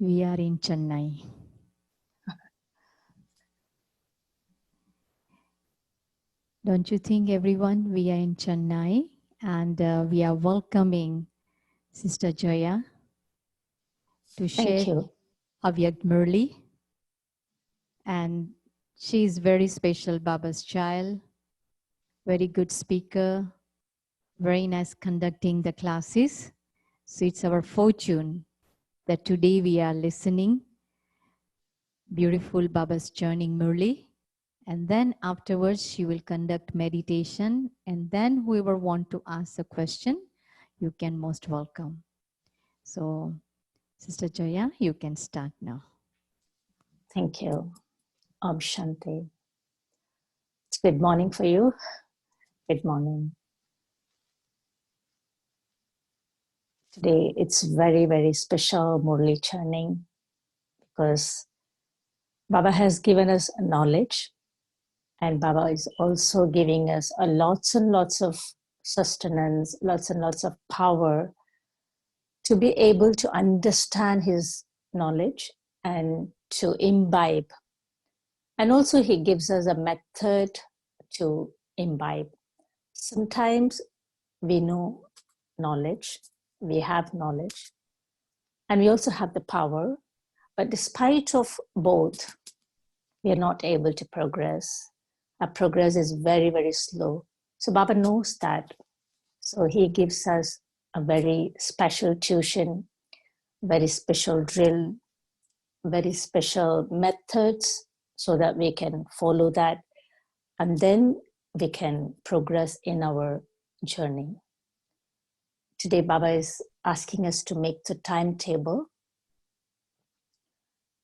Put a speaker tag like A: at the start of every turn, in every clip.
A: We are in Chennai. Don't you think, everyone, we are in Chennai and we are welcoming Sister Jaya to share
B: Thank you.
A: Avyakt Murli. And she is very special Baba's child, very good speaker, very nice conducting the classes. So it's our fortune that today we are listening beautiful Baba's churning Murli. And then afterwards, she will conduct meditation. And then whoever want to ask a question, you can most welcome. So, Sister Jaya, you can start now.
B: Thank you. Om Shanti. It's good morning for you. Good morning. Today it's very, very special Murli churning because Baba has given us knowledge and Baba is also giving us lots and lots of sustenance, lots and lots of power to be able to understand his knowledge and to imbibe. And also he gives us a method to imbibe. Sometimes we know knowledge, we have knowledge, and we also have the power, but despite of both, we are not able to progress. Our progress is very, very slow. So Baba knows that. So he gives us a very special tuition, very special drill, very special methods so that we can follow that and then we can progress in our journey. Today Baba is asking us to make the timetable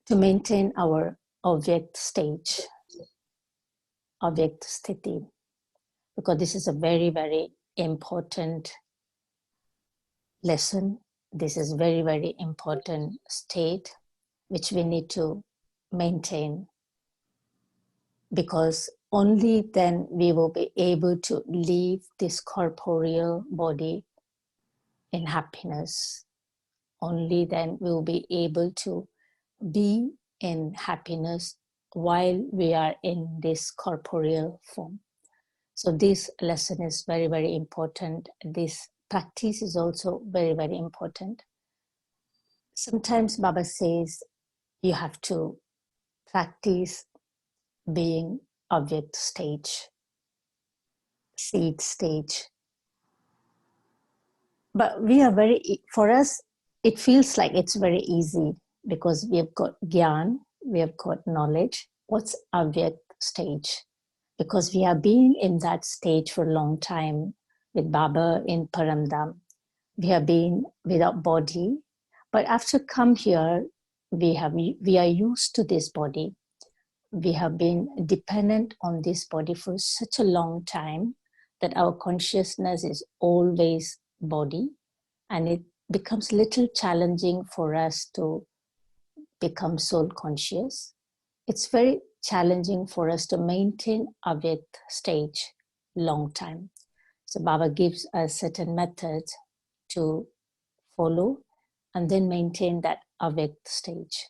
B: to maintain our Avyakt stage, Avyakt sthiti, because this is a very, very important lesson. This is very, very important state which we need to maintain, because only then we will be able to leave this corporeal body in happiness. Only then we will be able to be in happiness while we are in this corporeal form. So this lesson is very, very important. This practice is also very, very important. Sometimes Baba says you have to practice being Avyakt stage, seed stage. But we are for us, it feels like it's very easy because we have got gyan, we have got knowledge. What's Avyakt stage? Because we have been in that stage for a long time with Baba in Paramdam. We have been without body, but after come here, we are used to this body. We have been dependent on this body for such a long time that our consciousness is always body, and it becomes little challenging for us to become soul conscious. It's very challenging for us to maintain Avyakt stage long time. So Baba gives us certain methods to follow and then maintain that Avyakt stage.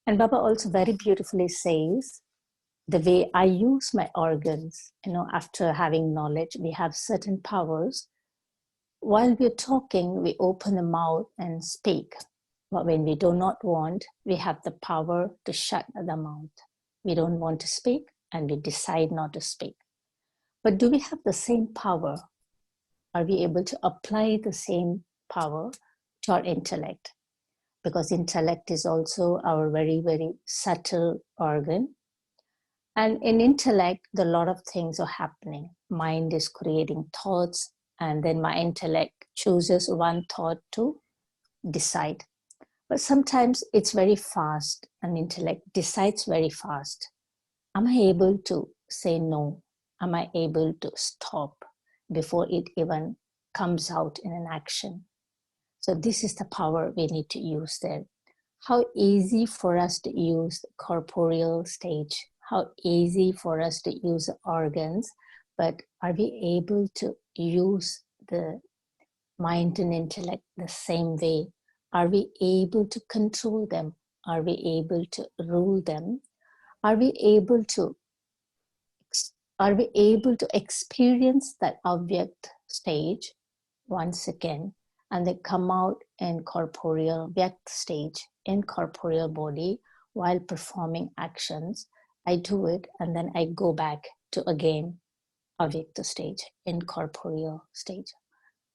B: And Baba also very beautifully says, the way I use my organs, after having knowledge, we have certain powers. While we're talking, we open the mouth and speak. But when we do not want, we have the power to shut the mouth. We don't want to speak and we decide not to speak. But do we have the same power? Are we able to apply the same power to our intellect? Because intellect is also our very, very subtle organ. And in intellect, a lot of things are happening. Mind is creating thoughts, and then my intellect chooses one thought to decide. But sometimes it's very fast, and intellect decides very fast. Am I able to say no? Am I able to stop before it even comes out in an action? So this is the power we need to use there. How easy for us to use the corporeal stage, how easy for us to use organs, but are we able to use the mind and intellect the same way Are we able to control them? Are we able to rule them? Are we able to experience that object stage once again, and they come out in corporeal Vyakt stage, in corporeal body, while performing actions? I do it and then I go back to again Avyakta stage, incorporeal stage.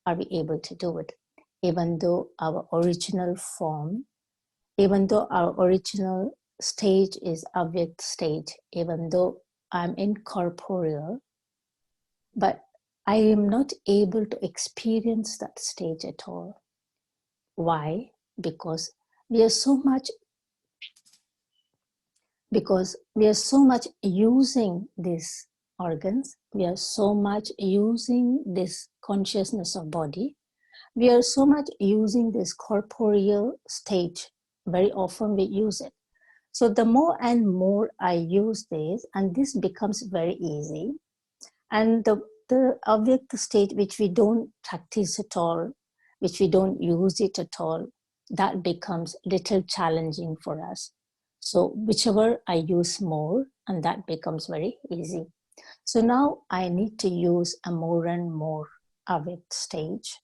B: Are we able to do it? Even though our original form, even though our original stage is Avyakta stage, even though I'm incorporeal, but I am not able to experience that stage at all. Why? Because we are so much using these organs, we are so much using this consciousness of body, we are so much using this corporeal stage. Very often we use it. So the more and more I use this, and this becomes very easy, and the Avyakta state which we don't practice at all, which we don't use it at all, that becomes little challenging for us. So whichever I use more, and that becomes very easy. So now I need to use a more and more Avyakta stage.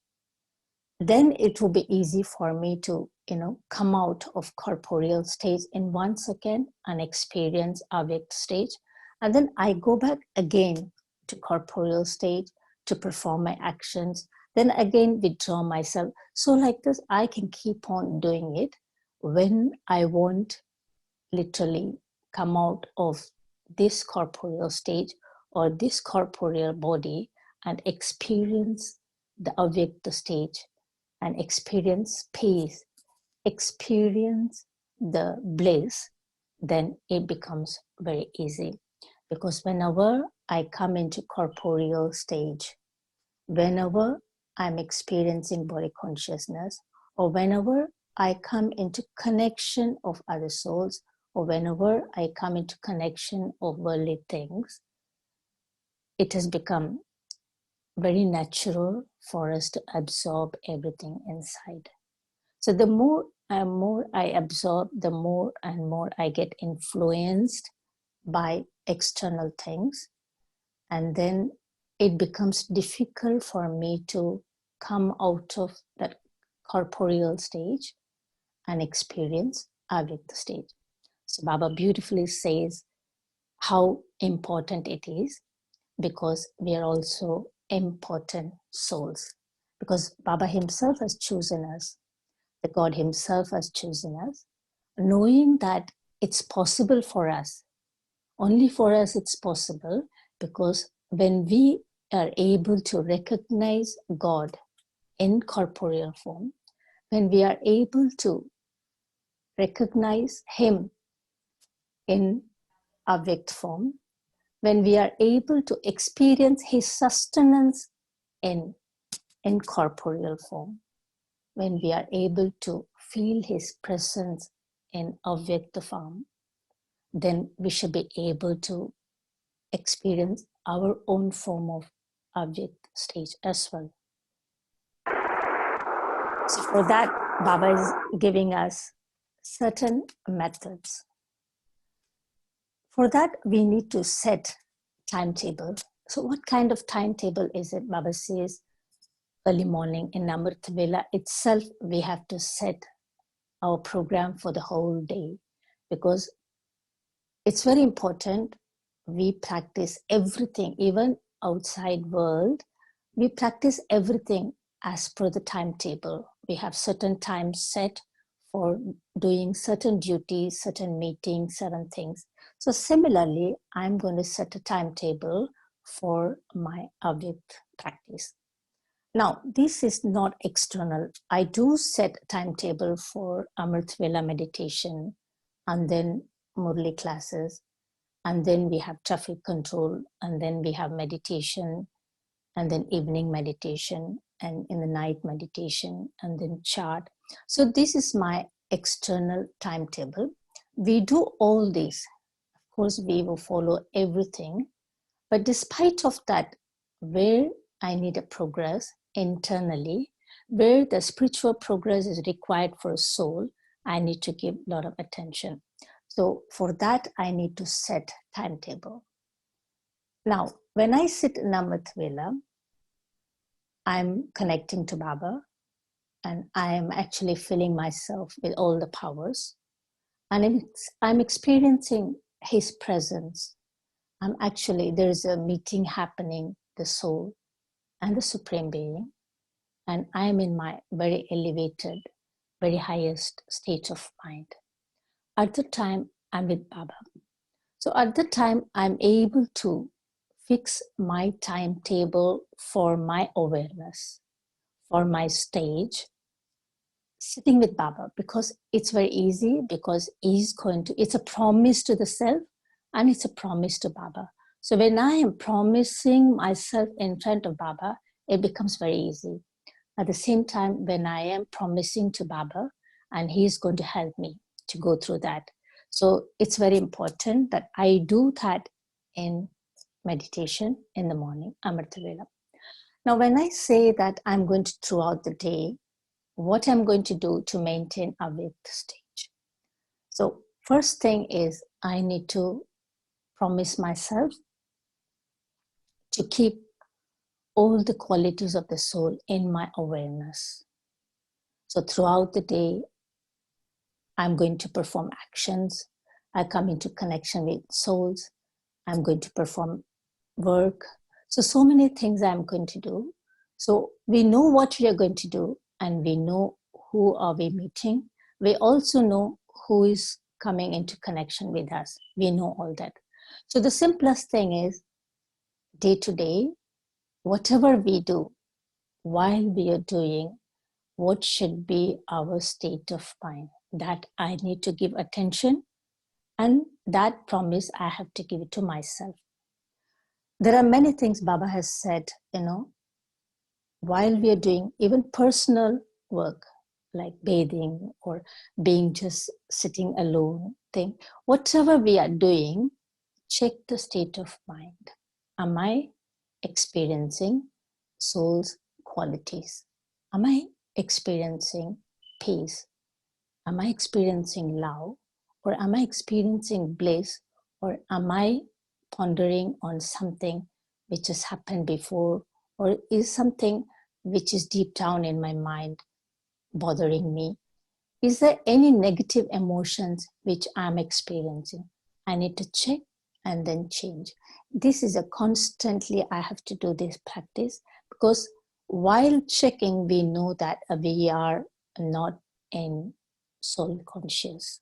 B: Then it will be easy for me to, come out of corporeal stage in 1 second and experience Avyakta stage. And then I go back again to corporeal stage to perform my actions. Then again withdraw myself. So like this, I can keep on doing it when I want literally come out of this corporeal stage or this corporeal body and experience the Avyakta stage and experience peace, experience the bliss, then it becomes very easy. Because whenever I come into corporeal stage, whenever I'm experiencing body consciousness, or whenever I come into connection of other souls, or whenever I come into connection of worldly things, it has become very natural for us to absorb everything inside. So the more and more I absorb, the more and more I get influenced by external things. And then it becomes difficult for me to come out of that corporeal stage and experience Avyakta stage. So Baba beautifully says how important it is, because we are also important souls. Because Baba himself has chosen us, the God himself has chosen us, knowing that it's possible for us. Only for us it's possible, because when we are able to recognize God in corporeal form, when we are able to recognize him in Avyakt form, when we are able to experience his sustenance in incorporeal form, when we are able to feel his presence in Avyakta form, then we should be able to experience our own form of Avyakta stage as well. So for that, Baba is giving us certain methods. For that, we need to set timetable. So what kind of timetable is it? Baba says early morning in Amrit Vela itself, we have to set our program for the whole day, because it's very important we practice everything, even outside world, we practice everything as per the timetable. We have certain times set for doing certain duties, certain meetings, certain things. So similarly, I'm going to set a timetable for my Avyakt practice. Now, this is not external. I do set a timetable for Amrit Vela meditation, and then Murli classes, and then we have traffic control, and then we have meditation, and then evening meditation, and in the night meditation, and then chart. So this is my external timetable. We do all this. Of course, we will follow everything. But despite of that, where I need a progress internally, where the spiritual progress is required for a soul, I need to give a lot of attention. So for that, I need to set timetable. Now, when I sit in Amrit Vela, I'm connecting to Baba, and I am actually filling myself with all the powers. And I'm experiencing his presence. There's a meeting happening, the soul and the Supreme Being, and I'm in my very elevated, very highest state of mind. At the time, I'm with Baba. So at the time, I'm able to fix my timetable for my awareness, for my stage, sitting with Baba, because it's very easy, because it's a promise to the self and it's a promise to Baba. So when I am promising myself in front of Baba, it becomes very easy. At the same time, when I am promising to Baba, and he's going to help me to go through that. So it's very important that I do that in meditation in the morning, Amrita Vela. Now, when I say that I'm going to, throughout the day, what I'm going to do to maintain a Avyakt stage. So first thing is I need to promise myself to keep all the qualities of the soul in my awareness. So throughout the day, I'm going to perform actions. I come into connection with souls. I'm going to perform work. So many things I'm going to do. So we know what we are going to do, and we know who are we meeting. We also know who is coming into connection with us. We know all that. So the simplest thing is day to day, whatever we do, while we are doing, what should be our state of mind, that I need to give attention, and that promise I have to give it to myself. There are many things Baba has said, while we are doing even personal work, like bathing or being just sitting alone thing, whatever we are doing, check the state of mind. Am I experiencing soul's qualities? Am I experiencing peace? Am I experiencing love? Or am I experiencing bliss? Or am I pondering on something which has happened before? Or is something which is deep down in my mind bothering me? Is there any negative emotions which I'm experiencing? I need to check and then change. This is a constantly, I have to do this practice, because while checking, we know that we are not in soul conscious.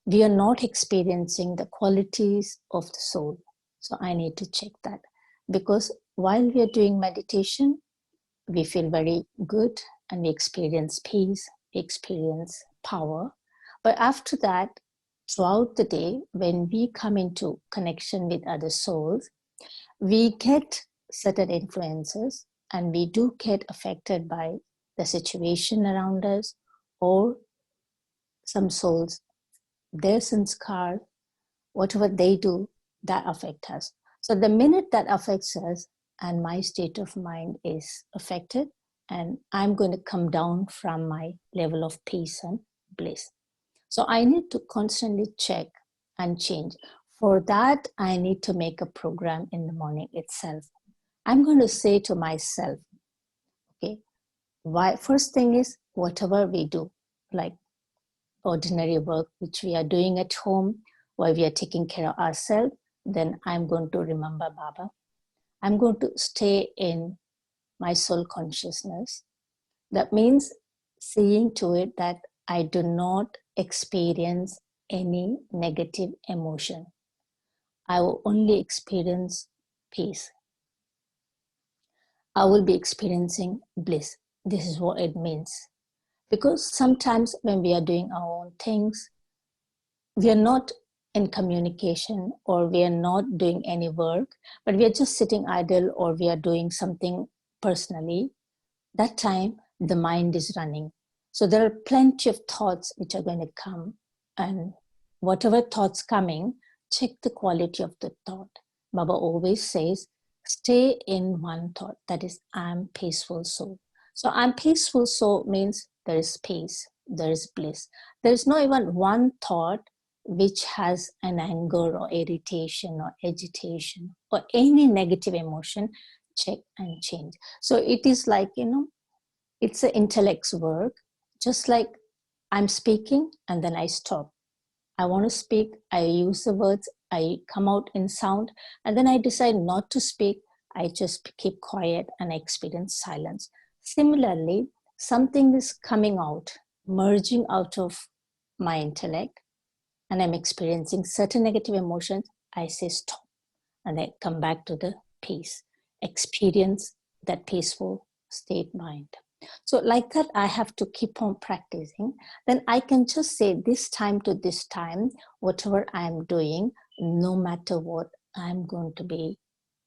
B: We are not experiencing the qualities of the soul. So I need to check that, because while we are doing meditation, we feel very good and we experience peace, we experience power. But after that, throughout the day, when we come into connection with other souls, we get certain influences and we do get affected by the situation around us, or some souls, their sanskar, whatever they do, that affect us. So the minute that affects us and my state of mind is affected, and I'm going to come down from my level of peace and bliss. So I need to constantly check and change. For that, I need to make a program in the morning itself. I'm going to say to myself, okay, first thing is whatever we do, like ordinary work which we are doing at home, while we are taking care of ourselves, then I'm going to remember Baba. I'm going to stay in my soul consciousness. That means seeing to it that I do not experience any negative emotion. I will only experience peace. I will be experiencing bliss. This is what it means. Because sometimes when we are doing our own things, we are not in communication, or we are not doing any work, but we are just sitting idle, or we are doing something personally. That time the mind is running. So there are plenty of thoughts which are going to come, and whatever thoughts coming, check the quality of the thought. Baba always says, stay in one thought, that is, I'm peaceful soul. So I'm peaceful, so means there is peace, there is bliss. There is not even one thought which has an anger or irritation or agitation or any negative emotion. Check and change. So it is like, it's an intellect's work. Just like I'm speaking and then I stop. I want to speak, I use the words, I come out in sound, and then I decide not to speak. I just keep quiet and I experience silence. Similarly, something is coming out, merging out of my intellect, and I'm experiencing certain negative emotions. I say stop and I come back to the peace, experience that peaceful state mind. So, like that, I have to keep on practicing. Then I can just say this time to this time, whatever I'm doing, no matter what, I'm going to be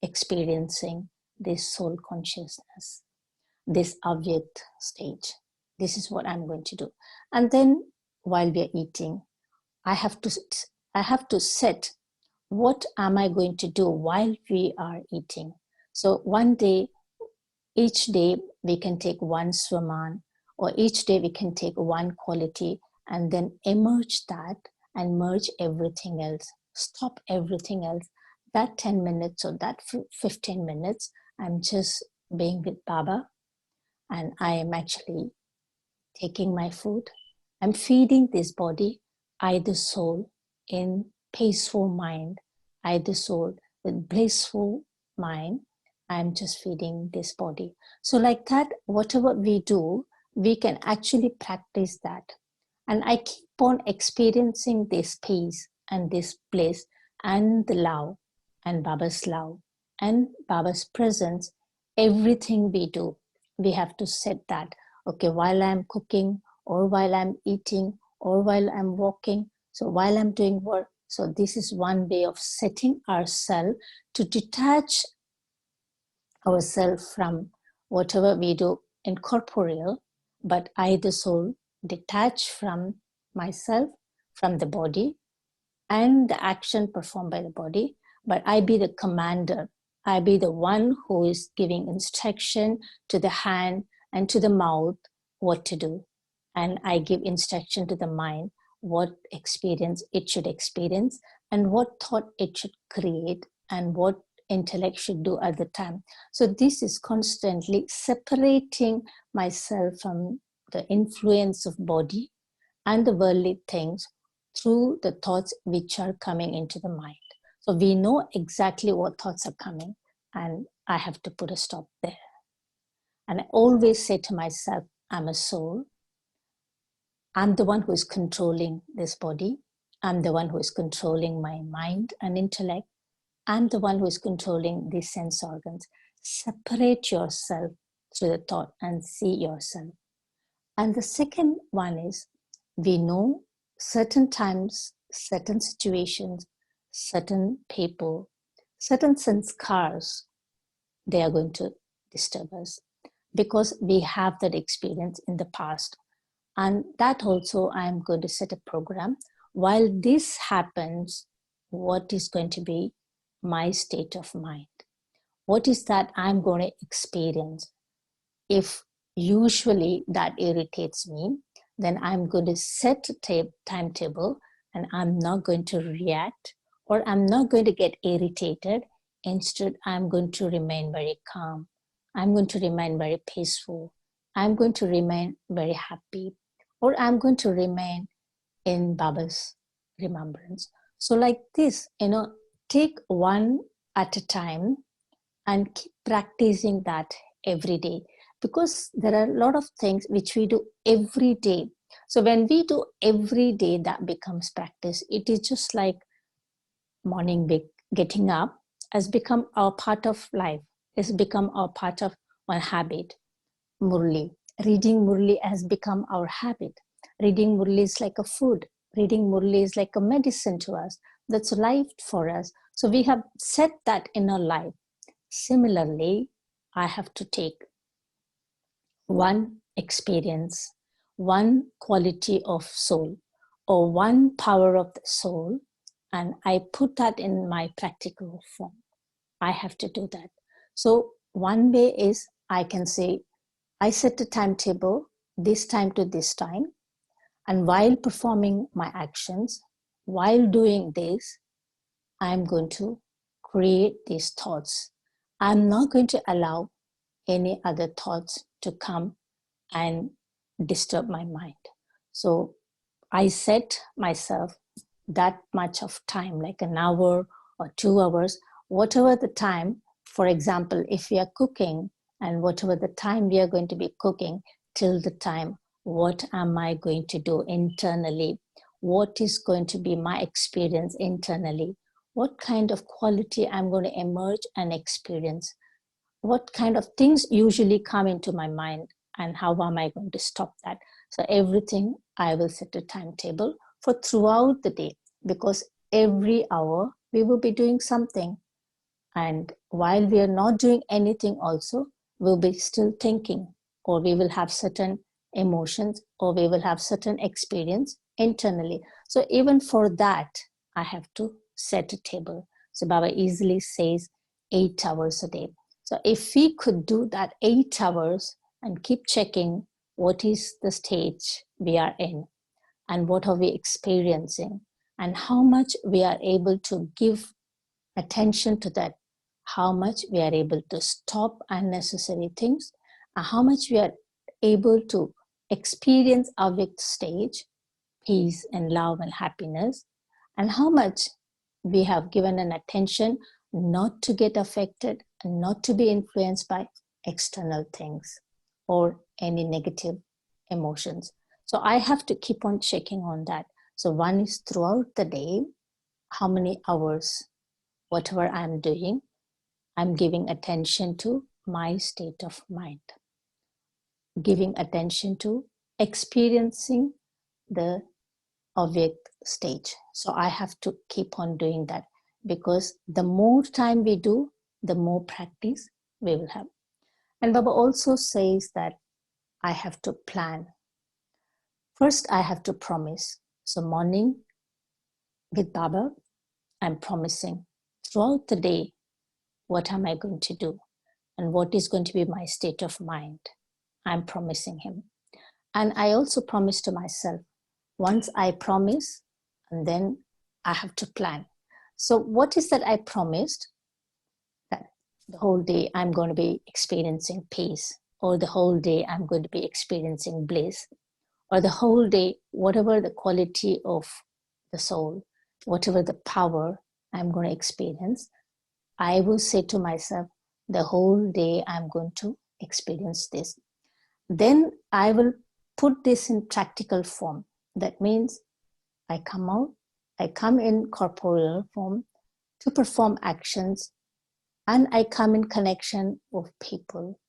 B: experiencing this soul consciousness, this avyat stage. This is what I'm going to do. And then while we are eating, I have to I have to set what am I going to do while we are eating. So one day, each day we can take one swaman, or each day we can take one quality and then emerge that and merge everything else, stop everything else. That 10 minutes or that 15 minutes, I'm just being with Baba, and I am actually taking my food. I'm feeding this body, I the soul, in peaceful mind, I the soul with blissful mind. I'm just feeding this body. So, like that, whatever we do, we can actually practice that. And I keep on experiencing this peace and this bliss and the love love and Baba's presence. Everything we do, we have to set that. Okay, while I'm cooking, or while I'm eating, or while I'm walking, so while I'm doing work. So this is one way of setting ourselves to detach ourselves from whatever we do incorporeal, but I, the soul, detach from myself, from the body, and the action performed by the body, but I be the commander. I be the one who is giving instruction to the hand and to the mouth what to do. And I give instruction to the mind what experience it should experience and what thought it should create and what intellect should do at the time. So this is constantly separating myself from the influence of body and the worldly things through the thoughts which are coming into the mind. So we know exactly what thoughts are coming, and I have to put a stop there. And I always say to myself, I'm a soul. I'm the one who is controlling this body. I'm the one who is controlling my mind and intellect. I'm the one who is controlling these sense organs. Separate yourself through the thought and see yourself. And the second one is, we know certain times, certain situations, certain people, certain sanskars, they are going to disturb us because we have that experience in the past. And that also, I'm going to set a program. While this happens, what is going to be my state of mind? What is that I'm going to experience? If usually that irritates me, then I'm going to set a timetable and I'm not going to react, or I'm not going to get irritated. Instead, I'm going to remain very calm. I'm going to remain very peaceful. I'm going to remain very happy, or I'm going to remain in Baba's remembrance. So, like this, take one at a time and keep practicing that every day, because there are a lot of things which we do every day. So when we do every day, that becomes practice. It is just like morning getting up has become our part of life. It's become our part of one habit. Murli, reading Murli has become our habit. Reading Murli is like a food. Reading Murli is like a medicine to us. That's life for us. So we have set that in our life. Similarly, I have to take one experience, one quality of soul, or one power of the soul, and I put that in my practical form. I have to do that. So, one way is I can say, I set a timetable, this time to this time, and while performing my actions, while doing this, I'm going to create these thoughts. I'm not going to allow any other thoughts to come and disturb my mind. So I set myself that much of time, like an hour or 2 hours, whatever the time. For example, if we are cooking, and whatever the time we are going to be cooking, till the time, what am I going to do internally? What is going to be my experience internally? What kind of quality I'm going to emerge and experience? What kind of things usually come into my mind, and how am I going to stop that? So everything I will set a timetable for throughout the day, because every hour we will be doing something, and while we are not doing anything also, we'll be still thinking, or we will have certain emotions, or we will have certain experience internally. So even for that, I have to set a table. So Baba easily says 8 hours a day. So if we could do that 8 hours and keep checking what is the stage we are in, and what are we experiencing, and how much we are able to give attention to that, how much we are able to stop unnecessary things, and how much we are able to experience our Avik stage, peace and love and happiness, and how much we have given an attention not to get affected and not to be influenced by external things or any negative emotions. So I have to keep on checking on that. So one is throughout the day, how many hours, whatever I'm doing, I'm giving attention to my state of mind, giving attention to experiencing the object stage. So I have to keep on doing that, because the more time we do, the more practice we will have. And Baba also says that I have to plan. First, I have to promise. So morning with Baba, I'm promising throughout the day, what am I going to do? And what is going to be my state of mind? I'm promising him. And I also promise to myself, once I promise, and then I have to plan. So what is that I promised? That the whole day I'm going to be experiencing peace, or the whole day I'm going to be experiencing bliss, or the whole day, whatever the quality of the soul, whatever the power I'm going to experience, I will say to myself, the whole day I'm going to experience this. Then I will put this in practical form. That means I come in corporeal form to perform actions, and I come in connection with people.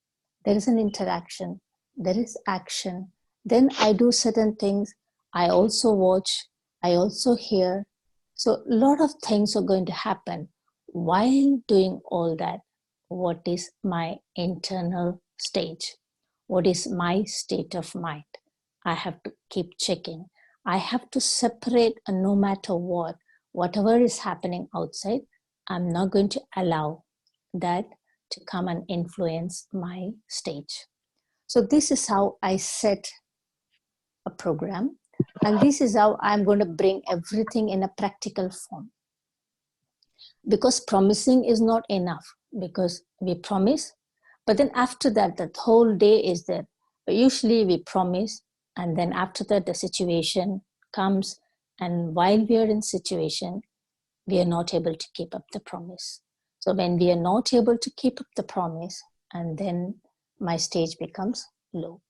B: There is an interaction, there is action. Then I do certain things. I also watch, I also hear. So a lot of things are going to happen. While doing all that, what is my internal stage? What is my state of mind? I have to keep checking. I have to separate, no matter what, whatever is happening outside, I'm not going to allow that to come and influence my stage. So this is how I set a program, and this is how I'm going to bring everything in a practical form. Because promising is not enough, because we promise, but then after that, that whole day is there. But usually we promise, and then after that the situation comes, and while we are in situation, we are not able to keep up the promise. So when we are not able to keep up the promise, and then my stage becomes low.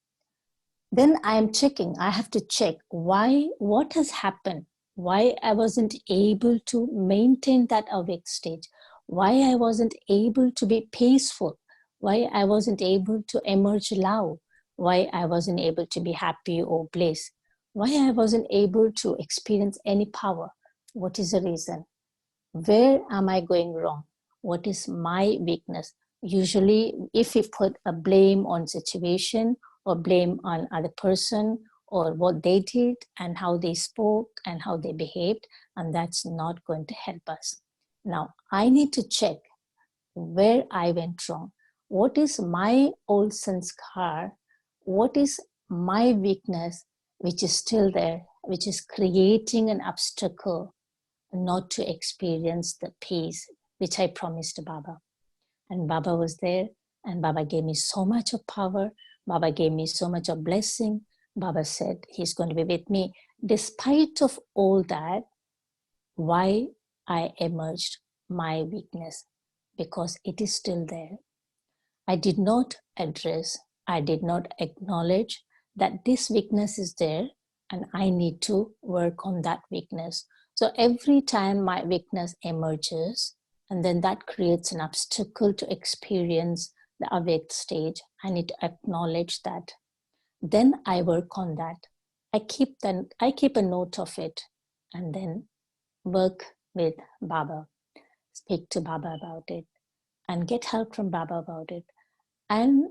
B: Then I am checking, I have to check what has happened, why I wasn't able to maintain that awake stage, why I wasn't able to be peaceful, why I wasn't able to emerge loud, why I wasn't able to be happy or bliss, why I wasn't able to experience any power. What is the reason? Where am I going wrong? What is my weakness? Usually, if we put a blame on situation or blame on other person or what they did and how they spoke and how they behaved, and that's not going to help us. Now, I need to check where I went wrong. What is my old sanskar what is my weakness which is still there, which is creating an obstacle not to experience the peace which I promised Baba. And Baba was there, and Baba gave me so much of power. Baba gave me so much of blessing. Baba said he's going to be with me. Despite of all that, why I emerged my weakness? Because it is still there. I did not address, I did not acknowledge that this weakness is there and I need to work on that weakness. So every time my weakness emerges, and then that creates an obstacle to experience the awake stage, I need to acknowledge that. Then I work on that. I keep a note of it, and then work with Baba, speak to Baba about it, and get help from Baba about it, and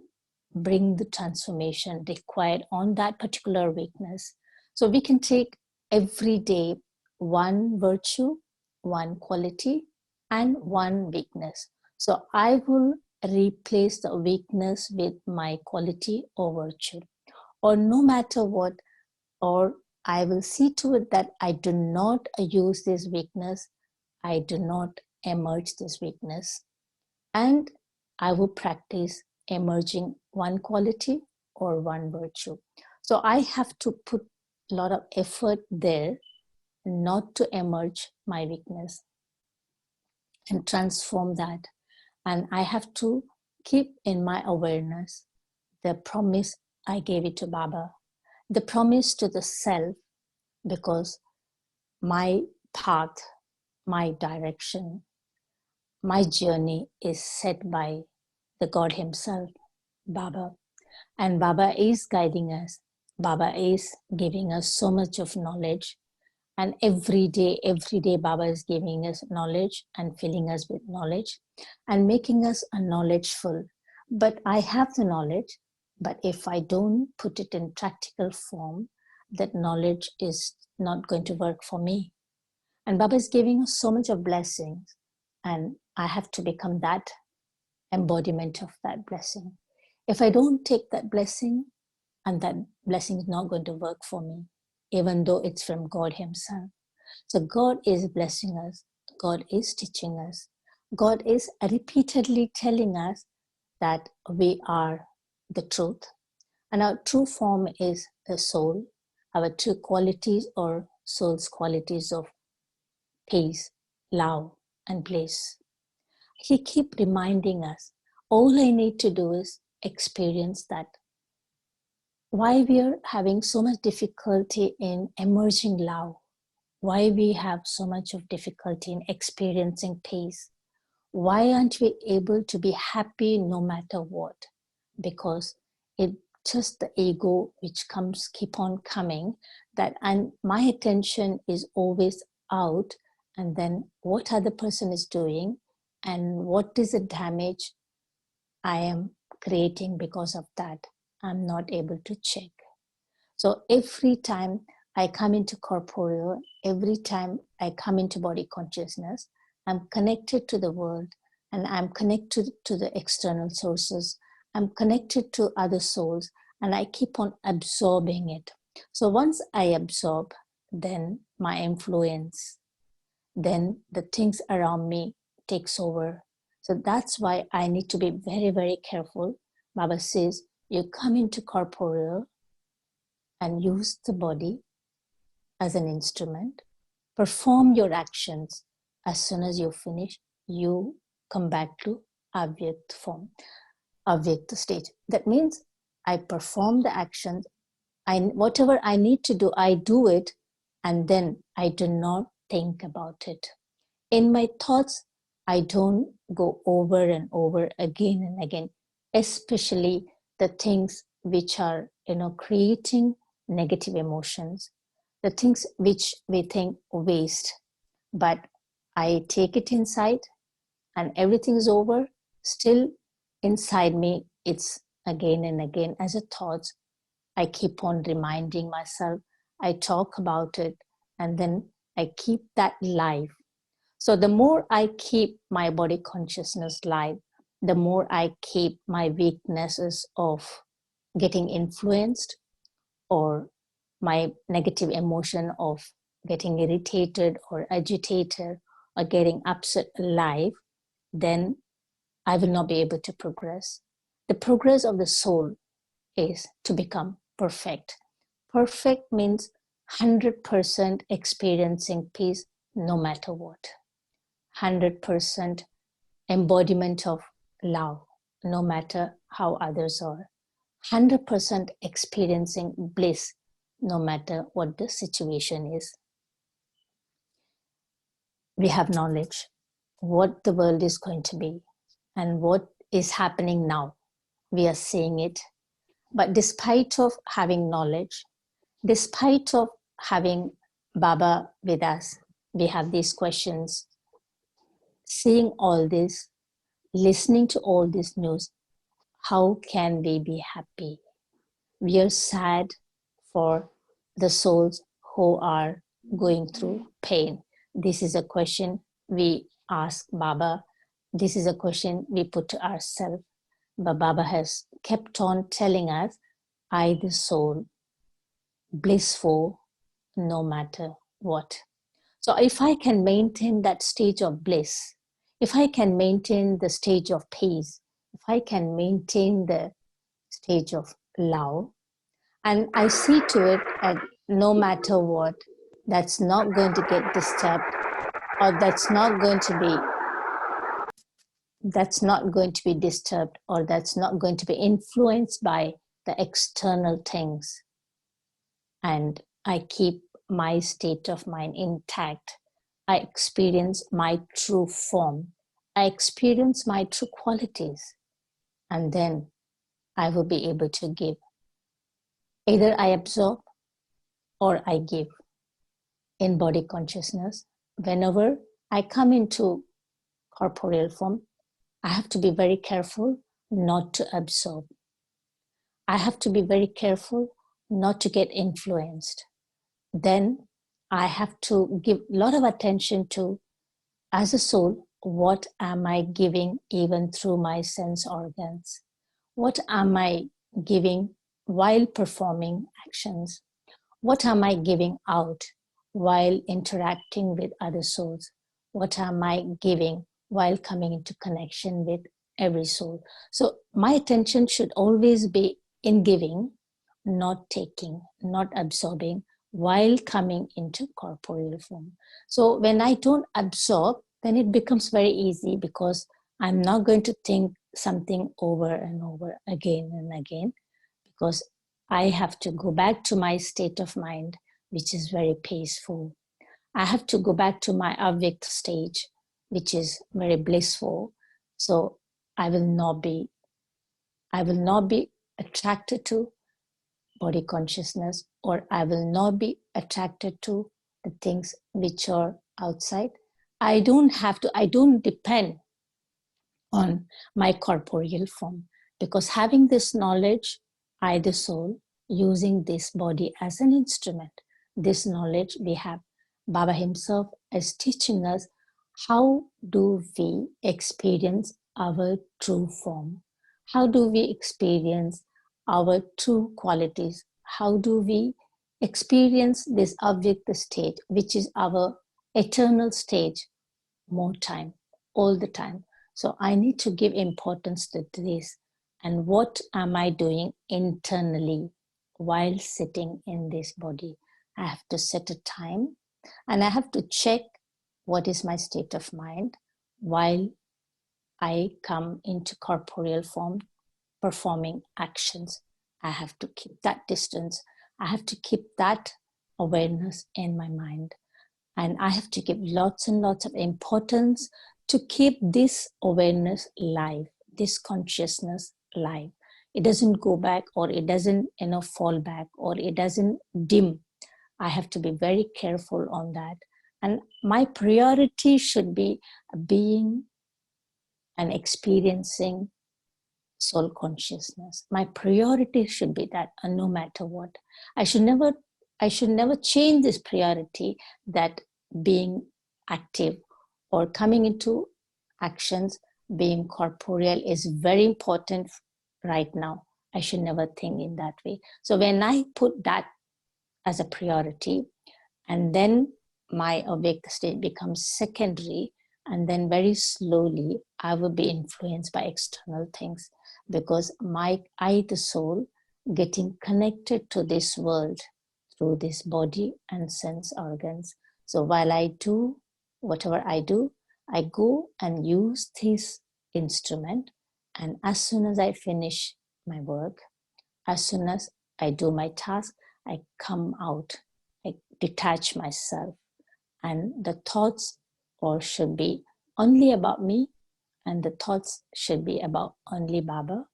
B: bring the transformation required on that particular weakness. So we can take every day one virtue, one quality, and one weakness. So I will replace the weakness with my quality or virtue, or no matter what, or I will see to it that I do not use this weakness, I do not emerge this weakness, and I will practice emerging one quality or one virtue. So I have to put a lot of effort there not to emerge my weakness and transform that. And I have to keep in my awareness the promise I gave it to Baba, the promise to the self, because my path, my direction, my journey is set by the God Himself, Baba. And Baba is guiding us. Baba is giving us so much of knowledge. And every day, Baba is giving us knowledge and filling us with knowledge and making us a knowledgeful. But I have the knowledge, but if I don't put it in practical form, that knowledge is not going to work for me. And Baba is giving us so much of blessings, and I have to become that embodiment of that blessing. If I don't take that blessing, and that blessing is not going to work for me, even though it's from God Himself. So God is blessing us, God is teaching us, God is repeatedly telling us that we are the truth, and our true form is the soul. Our true qualities or soul's qualities of peace, love, and bliss. He keep reminding us, all I need to do is experience that. Why we are having so much difficulty in emerging love, why we have so much of difficulty in experiencing peace, why aren't we able to be happy no matter what? Because it's just the ego which keep on coming, that and my attention is always out, and then what other person is doing and what is the damage I am creating because of that, I'm not able to check. So every time I come into corporeal, every time I come into body consciousness, I'm connected to the world, and I'm connected to the external sources. I'm connected to other souls, and I keep on absorbing it. So once I absorb, then my influence, then the things around me takes over. So that's why I need to be very, very careful. Baba says, you come into corporeal and use the body as an instrument, perform your actions. As soon as you finish, you come back to avyakt form, avyakt stage. That means I perform the actions, whatever I need to do, I do it, and then I do not think about it. In my thoughts, I don't go over and over again and again, especially the things which are, creating negative emotions, the things which we think waste. But I take it inside, and everything is over. Still inside me, it's again and again as a thought. I keep on reminding myself, I talk about it, and then I keep that live. So the more I keep my body consciousness live, the more I keep my weaknesses off. getting influenced, or my negative emotion of getting irritated or agitated or getting upset alive, then I will not be able to progress. The progress of the soul is to become perfect. Perfect means 100% experiencing peace no matter what. 100% embodiment of love no matter how others are. 100% experiencing bliss no matter what the situation is. We have knowledge what the world is going to be and what is happening now. We are seeing it. But despite of having knowledge, despite of having Baba with us, we have these questions. Seeing all this, listening to all this news, how can we be happy? We are sad for the souls who are going through pain. This is a question we ask Baba. This is a question we put to ourselves. But Baba has kept on telling us, I, the soul, blissful no matter what. So if I can maintain that stage of bliss, if I can maintain the stage of peace, if I can maintain the stage of love, and I see to it that no matter what, that's not going to get disturbed, or that's not going to be disturbed, or that's not going to be influenced by the external things, and I keep my state of mind intact, I experience my true form, I experience my true qualities, and then I will be able to give. Either I absorb or I give in body consciousness. Whenever I come into corporeal form, I have to be very careful not to absorb. I have to be very careful not to get influenced. Then I have to give a lot of attention to, as a soul, what am I giving even through my sense organs? What am I giving while performing actions? What am I giving out while interacting with other souls? What am I giving while coming into connection with every soul? So my attention should always be in giving, not taking, not absorbing, while coming into corporeal form. So when I don't absorb, then it becomes very easy, because I'm not going to think something over and over again and again, because I have to go back to my state of mind, which is very peaceful. I have to go back to my avyakt stage, which is very blissful. So I will not be attracted to body consciousness, or I will not be attracted to the things which are outside. I don't depend on my corporeal form, because having this knowledge, I, the soul, using this body as an instrument, this knowledge we have. Baba himself is teaching us how do we experience our true form, how do we experience our true qualities, how do we experience this avyakta state, which is our eternal stage, more time, all the time. So I need to give importance to this. And what am I doing internally while sitting in this body? I have to set a time, and I have to check what is my state of mind while I come into corporeal form, performing actions. I have to keep that distance. I have to keep that awareness in my mind. And I have to give lots and lots of importance to keep this awareness live, this consciousness live. It doesn't go back, or it doesn't fall back, or it doesn't dim. I have to be very careful on that. And my priority should be being and experiencing soul consciousness. My priority should be that, and no matter what. I should never change this priority, that being active or coming into actions, being corporeal is very important right now. I should never think in that way. So when I put that as a priority, and then my awake state becomes secondary, and then very slowly I will be influenced by external things, because the soul, getting connected to this world through this body and sense organs. So while I do whatever I do, I go and use this instrument, and as soon as I finish my work, as soon as I do my task, I come out, I detach myself, and the thoughts or should be only about me, and the thoughts should be about only Baba,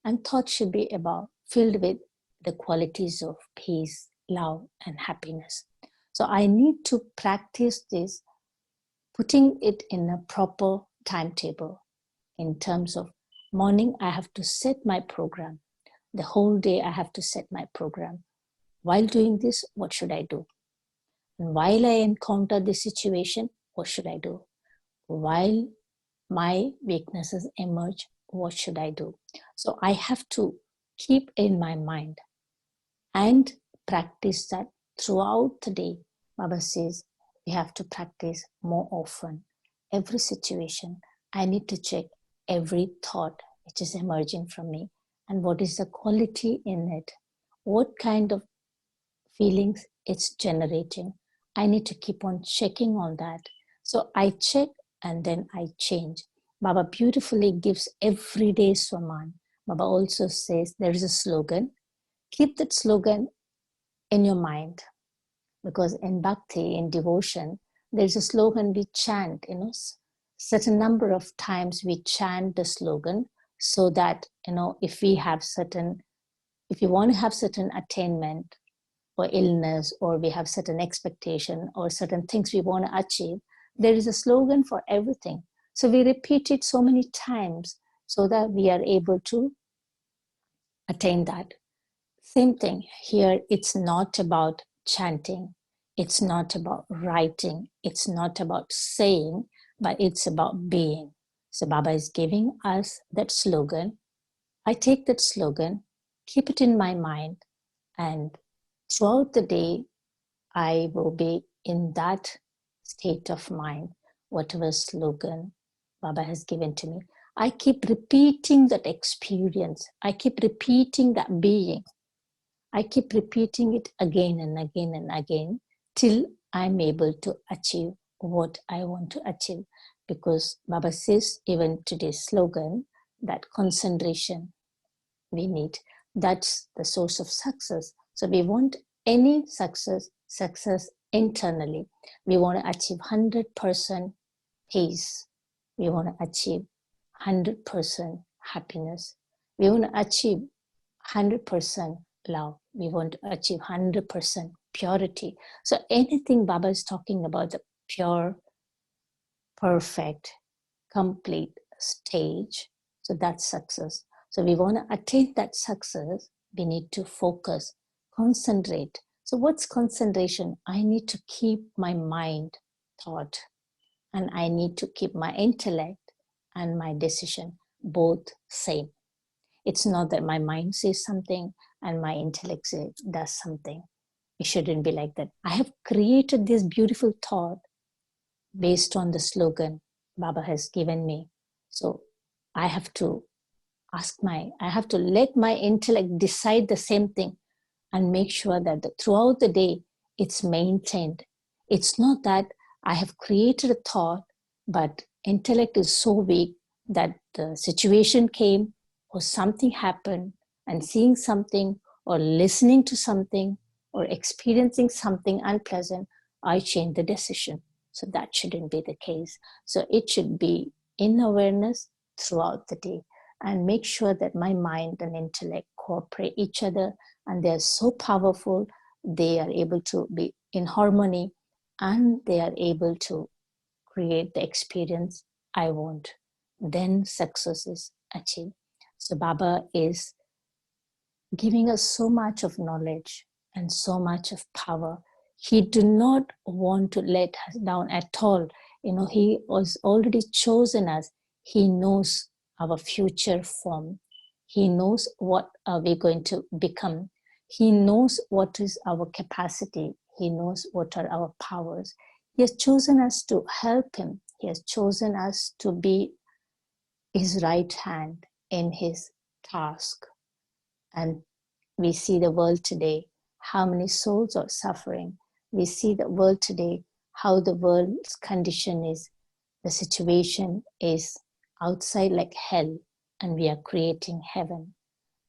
B: and thoughts should be about filled with the qualities of peace, love, and happiness. So I need to practice this, putting it in a proper timetable. In terms of morning, I have to set my program. The whole day I have to set my program. While doing this, what should I do? And while I encounter this situation, what should I do? While my weaknesses emerge, what should I do? So I have to keep in my mind and practice that throughout the day. Baba says we have to practice more often. Every situation, I need to check every thought which is emerging from me, and what is the quality in it, what kind of feelings it's generating. I need to keep on checking on that. So I check and then I change. Baba beautifully gives everyday swaman. Baba also says there is a slogan. Keep that slogan in your mind, because in bhakti, in devotion, there's a slogan we chant, certain number of times we chant the slogan, so that, if we want to have certain attainment or illness, or we have certain expectation or certain things we want to achieve, there is a slogan for everything. So we repeat it so many times so that we are able to attain that. Same thing here, it's not about chanting, it's not about writing, it's not about saying, but it's about being. So Baba is giving us that slogan. I take that slogan, keep it in my mind, and throughout the day, I will be in that state of mind, whatever slogan Baba has given to me. I keep repeating that experience. I keep repeating that being. I keep repeating it again and again and again till I'm able to achieve what I want to achieve. Because Baba says, even today's slogan, that concentration we need. That's the source of success. So we want any success internally. We want to achieve 100% peace. We want to achieve 100% happiness. We want to achieve 100% love. We want to achieve 100% purity. So anything Baba is talking about, the pure, perfect, complete stage, so that's success. So we want to attain that success, we need to focus, concentrate. So what's concentration? I need to keep my mind thought, and I need to keep my intellect and my decision both same. It's not that my mind says something and my intellect does something. It shouldn't be like that. I have created this beautiful thought based on the slogan Baba has given me. So I have to I have to let my intellect decide the same thing, and make sure that throughout the day it's maintained. It's not that I have created a thought, but intellect is so weak that the situation came or something happened, and seeing something or listening to something or experiencing something unpleasant, I change the decision. So that shouldn't be the case. So it should be in awareness throughout the day, and make sure that my mind and intellect cooperate each other, and they're so powerful, they are able to be in harmony, and they are able to create the experience I want. Then success is achieved. So Baba is giving us so much of knowledge and so much of power. He do not want to let us down at all. He was already chosen us. He knows our future form. He knows what are we going to become. He knows what is our capacity. He knows what are our powers. He has chosen us to help him. He has chosen us to be his right hand in his task. And we see the world today, how many souls are suffering. We see the world today, how the world's condition is. The situation is outside like hell, and we are creating heaven.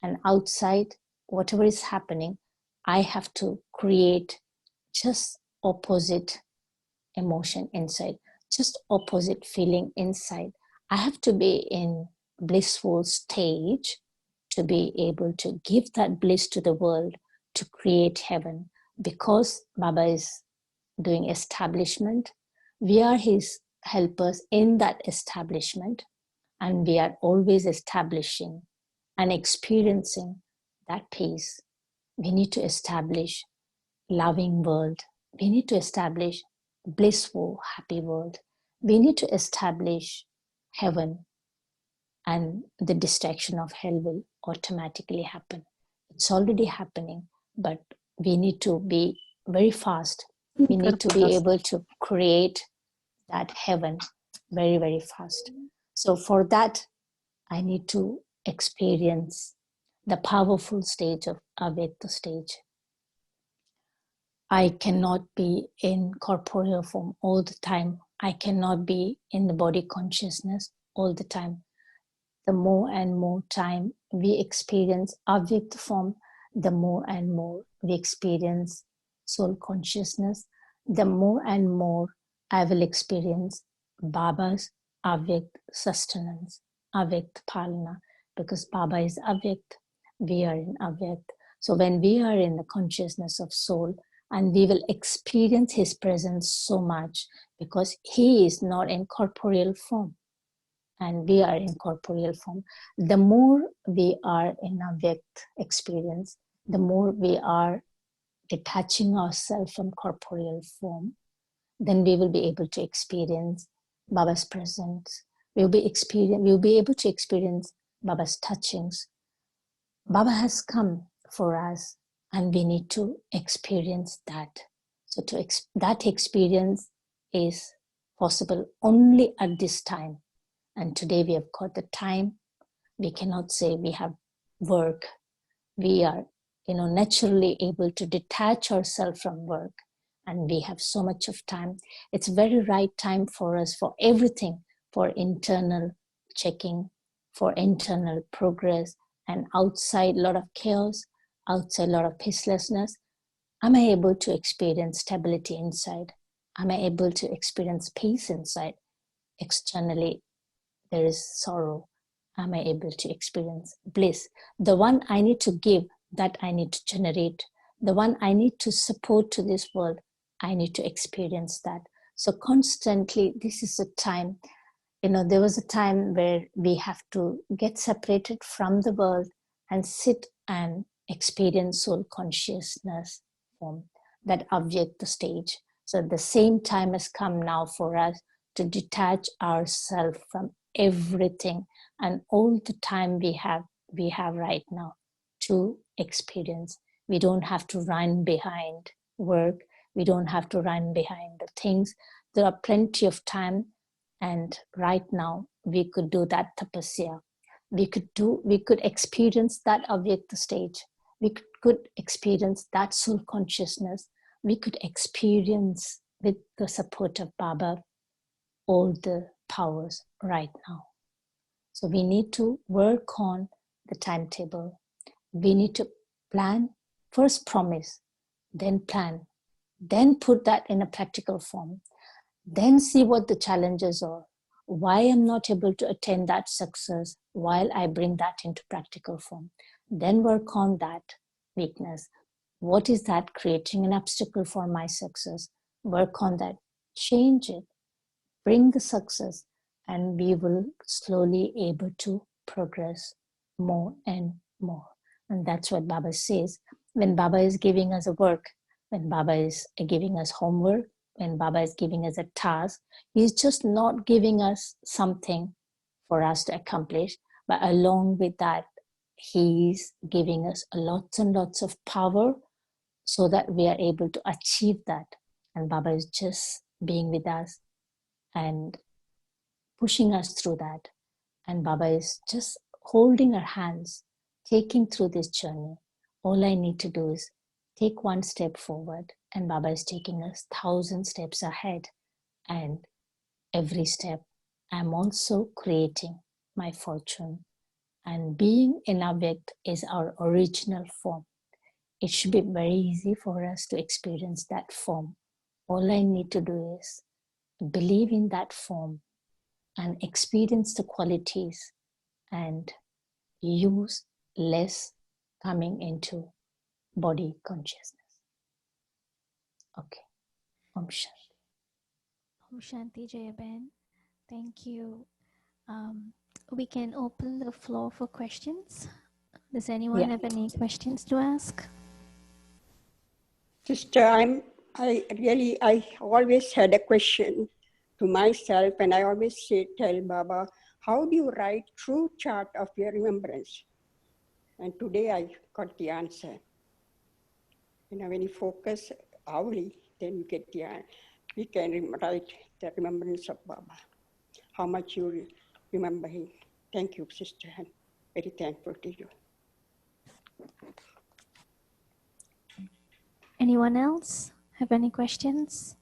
B: And outside, whatever is happening, I have to create just opposite emotion inside, just opposite feeling inside. I have to be in blissful stage to be able to give that bliss to the world, to create heaven. Because Baba is doing establishment, we are his helpers in that establishment, and we are always establishing and experiencing that peace. We need to establish loving world. We need to establish blissful, happy world. We need to establish heaven, and the destruction of hell will automatically happen. It's already happening, but we need to be very fast. We need to be able to create that heaven very, very fast. So for that, I need to experience the powerful stage of Avyakta stage. I cannot be in corporeal form all the time. I cannot be in the body consciousness all the time. The more and more time we experience Avyakta form, the more and more we experience soul consciousness, the more and more I will experience Baba's Avyakt sustenance, Avyakt Palana, because Baba is Avyakt, we are in Avyakt. So when we are in the consciousness of soul, and we will experience his presence so much because he is not in corporeal form and we are in corporeal form. The more we are in Avyakt experience, the more we are detaching ourselves from corporeal form, then we will be able to experience Baba's presence. We'll be able to experience Baba's touchings. Baba has come for us, and we need to experience that. So that experience is possible only at this time. And today we have got the time. We cannot say we have work. We are, naturally able to detach ourselves from work, and we have so much of time. It's very right time for us for everything, for internal checking, for internal progress, and outside a lot of chaos, outside a lot of peacelessness. Am I able to experience stability inside? Am I able to experience peace inside? Externally, there is sorrow. Am I able to experience bliss? The one I need to give, that I need to generate, the one I need to support to this world, I need to experience that. So constantly, this is a time, there was a time where we have to get separated from the world and sit and experience soul consciousness form, that Avyakta stage. So the same time has come now for us to detach ourselves from everything and all the time we have right now to experience. We don't have to run behind work. We don't have to run behind the things. There are plenty of time, and right now we could do that tapasya. We could experience that Avyakta stage. We could experience that soul consciousness. We could experience, with the support of Baba, all the powers right now. So we need to work on the timetable. We need to plan, first promise, then plan, then put that in a practical form, then see what the challenges are, why I'm not able to attain that success while I bring that into practical form. Then work on that weakness. What is that creating an obstacle for my success? Work on that, change it, bring the success, and we will slowly able to progress more and more. And that's what Baba says. When Baba is giving us a work, when Baba is giving us homework, when Baba is giving us a task, he's just not giving us something for us to accomplish, but along with that, He's giving us lots and lots of power so that we are able to achieve that. And Baba is just being with us and pushing us through that. And Baba is just holding our hands, taking through this journey. All I need to do is take one step forward, and Baba is taking us 1,000 steps ahead. And every step, I'm also creating my fortune. And being in Avyakt is our original form. It should be very easy for us to experience that form. All I need to do is believe in that form and experience the qualities and use less coming into body consciousness. Okay. Om Shanti.
C: Om Shanti Jaya Ben. Thank you. We can open the floor for questions. Does anyone
B: Yeah.
C: have any questions to ask?
D: Sister, I always had a question to myself, and I always tell Baba, how do you write true chart of your remembrance? And today I got the answer. When you focus hourly, then you get we can write the remembrance of Baba, how much you remember him. Thank you, sister. I'm very thankful to you.
C: Anyone else have any questions?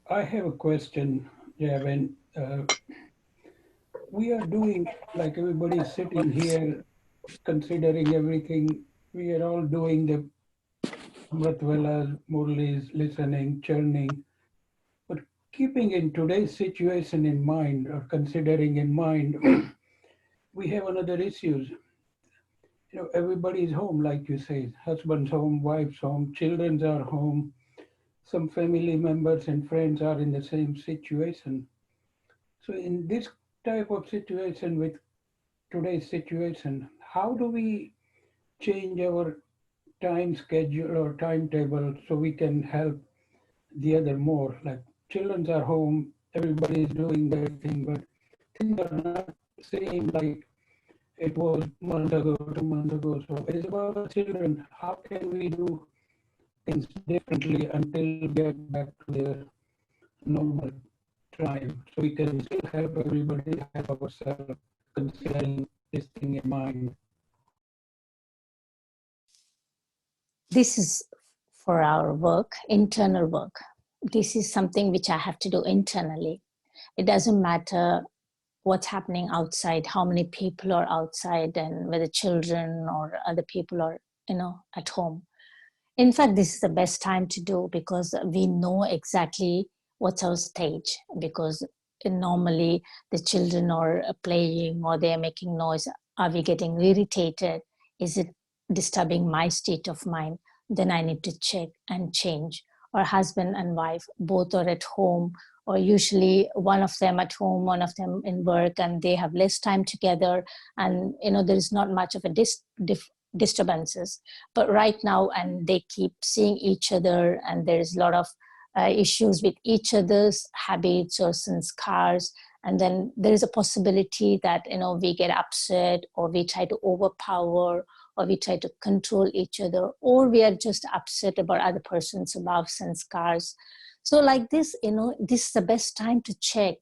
E: I have a question, Javan. We are doing, like everybody is sitting here, considering everything. We are all doing the Amritvelas, Murlis, listening, churning. But keeping in today's situation in mind, or considering in mind, we have another issues. Everybody is home, like you say. Husband's home, wife's home, children are home. Some family members and friends are in the same situation. So in this type of situation, with today's situation, how do we change our time schedule or timetable so we can help the other more? Like children are home, everybody is doing their thing, but things are not same like it was month ago, 2 months ago. So it's about the children. How can we do things differently until we get back to their normal time, so we can still help everybody, help ourselves, considering this thing in mind?
B: This is for our work, internal work. This is something which I have to do internally. It doesn't matter what's happening outside, how many people are outside, and whether children or other people are, at home. In fact, this is the best time to do, because we know exactly what's our stage, because normally the children are playing or they're making noise. Are we getting irritated? Is it disturbing my state of mind? Then I need to check and change. Or husband and wife both are at home, or usually one of them at home, one of them in work, and they have less time together, and there is not much of a disturbances. But right now, and they keep seeing each other, and there's a lot of issues with each other's habits or sanskars, and then there is a possibility that we get upset, or we try to overpower, or we try to control each other, or we are just upset about other person's love sanskars. So like this, this is the best time to check.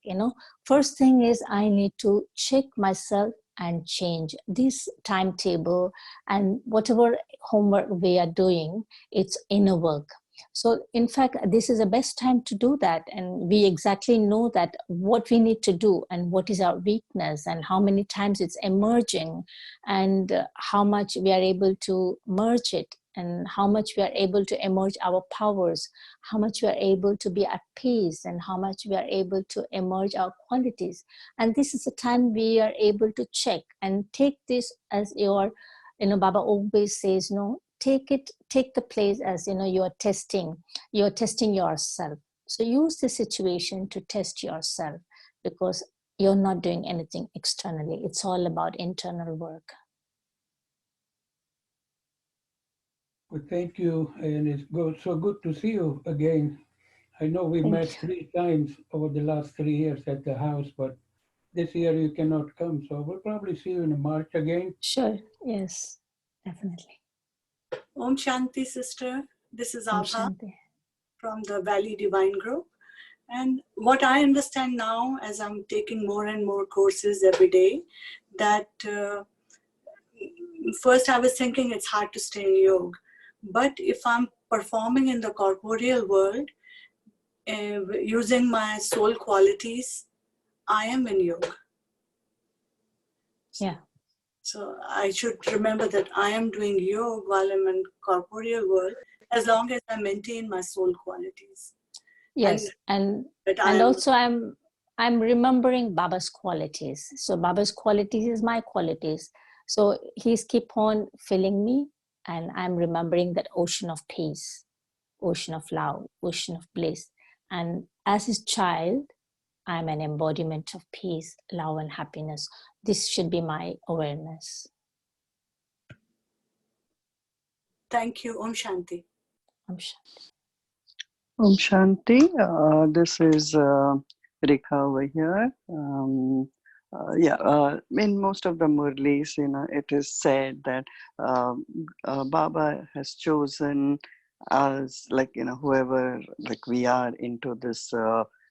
B: First thing is, I need to check myself and change this timetable, and whatever homework we are doing, it's inner work. So in fact, this is the best time to do that, and we exactly know that what we need to do and what is our weakness and how many times it's emerging, and how much we are able to merge it, and how much we are able to emerge our powers, how much we are able to be at peace, and how much we are able to emerge our qualities. And this is the time we are able to check and take this as your, Baba always says, no, take the place as, you're testing yourself. So use the situation to test yourself, because you're not doing anything externally. It's all about internal work.
E: Well, thank you, and it's so good to see you again. I know we
B: Thank
E: met
B: you.
E: 3 times over the last 3 years at the house, but this year you cannot come, so we'll probably see you in March again.
B: Sure. Yes, definitely.
F: Om Shanti, sister. This is
B: Om
F: Abha
B: Shanti.
F: from the Valley Divine Group. And what I understand now, as I'm taking more and more courses every day, that first I was thinking it's hard to stay in yoga. But if I'm performing in the corporeal world, using my soul qualities, I am in yoga.
B: Yeah.
F: So I should remember that I am doing yoga while I'm in corporeal world, as long as I maintain my soul qualities.
B: Yes,
F: And
B: also I'm remembering Baba's qualities. So Baba's qualities is my qualities. So he's keep on filling me, and I'm remembering that ocean of peace, ocean of love, ocean of bliss. And as his child, I'm an embodiment of peace, love, and happiness. This should be my awareness.
F: thank you. Om Shanti.
B: Om Shanti.
G: Om Shanti. This is Rekha over here. In most of the Murlis, it is said that Baba has chosen us, whoever, we are into this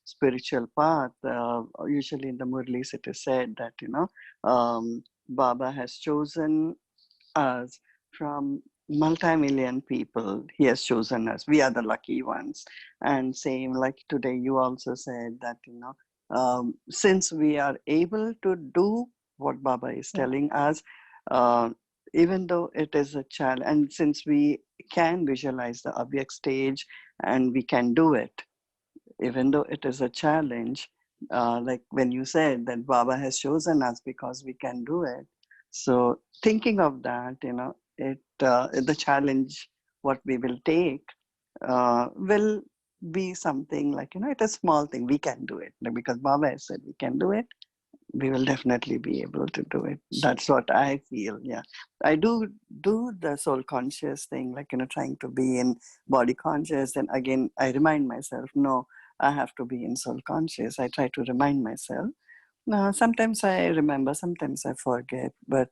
G: spiritual path. Usually in the Murlis, it is said that, Baba has chosen us from multi-million people. He has chosen us. We are the lucky ones. And same like today, you also said that, since we are able to do what Baba is telling us, uh, even though it is a challenge, and since we can visualize the object stage and we can do it, even though it is a challenge, like when you said that Baba has chosen us because we can do it. So thinking of that, the challenge what we will take will be something like, it's a small thing. We can do it because Baba has said we can do it. We will definitely be able to do it. That's what I feel. Yeah, I do the soul conscious thing, trying to be in body conscious, and again I remind myself, no, I have to be in soul conscious. I try to remind myself. Sometimes I remember, sometimes I forget, but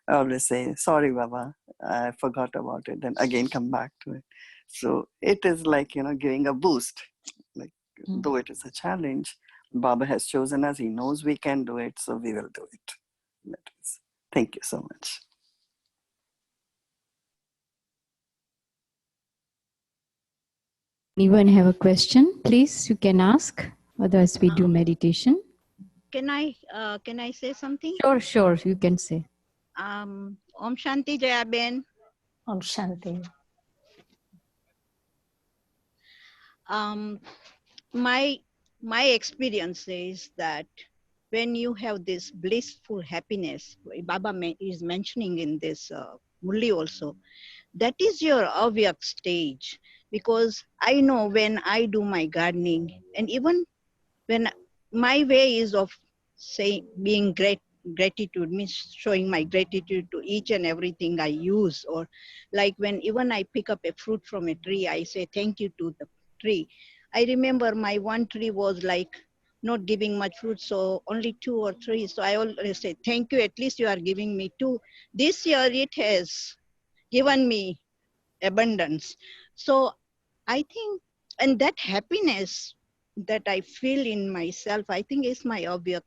G: I always say, sorry, Baba, I forgot about it, then again come back to it. So it is like, giving a boost. Like, though it is a challenge, Baba has chosen us, he knows we can do it, so we will do it. That is. Thank you so much.
A: Anyone have a question? Please, you can ask. Otherwise, we do meditation.
H: Can I say something?
A: Sure, you can say.
H: Om Shanti Jaya Ben.
B: Om Shanti.
H: My experience is that when you have this blissful happiness, Baba is mentioning in this Murli also, that is your avyak stage. Because I know when I do my gardening, and even when my way is of saying being gratitude means showing my gratitude to each and everything I use, or like when even I pick up a fruit from a tree, I say thank you to the tree. I remember my one tree was like not giving much fruit, so only 2 or 3. So I always say thank you, at least you are giving me 2. This year it has given me abundance. So I think, and that happiness that I feel in myself, I think is my obvious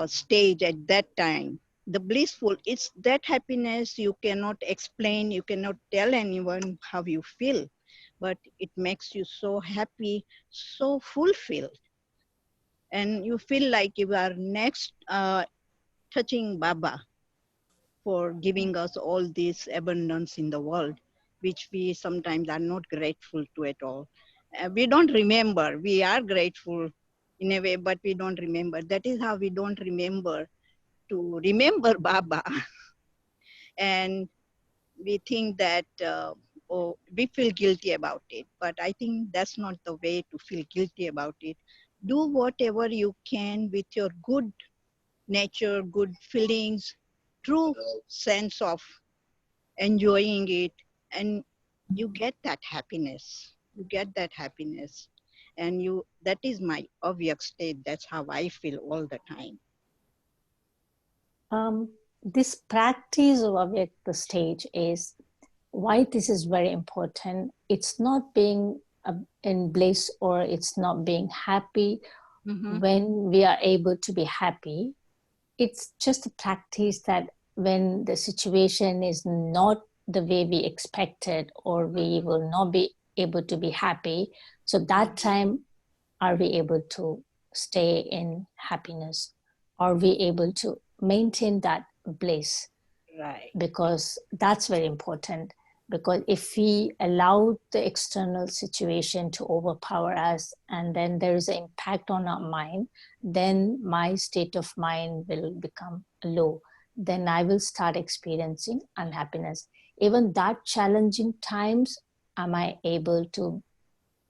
H: stage at that time. The blissful, it's that happiness you cannot explain, you cannot tell anyone how you feel, but it makes you so happy, so fulfilled. And you feel like you are next touching Baba for giving us all this abundance in the world, which we sometimes are not grateful to at all. We don't remember. We are grateful in a way, but we don't remember. That is how we don't remember to remember Baba. And we think that, we feel guilty about it. But I think that's not the way to feel guilty about it. Do whatever you can with your good nature, good feelings, true sense of enjoying it, and you get that happiness. You get that happiness. And that is my obvious state. That's how I feel all the time.
B: This practice of Avyakta stage is why this is very important. It's not being in bliss, or it's not being happy when we are able to be happy. It's just a practice that when the situation is not the way we expected, or we will not be able to be happy, so that time are we able to stay in happiness? Are we able to maintain that bliss?
H: Right.
B: Because that's very important. Because if we allow the external situation to overpower us, and then there is an impact on our mind, then my state of mind will become low. Then I will start experiencing unhappiness. Even that challenging times, am I able to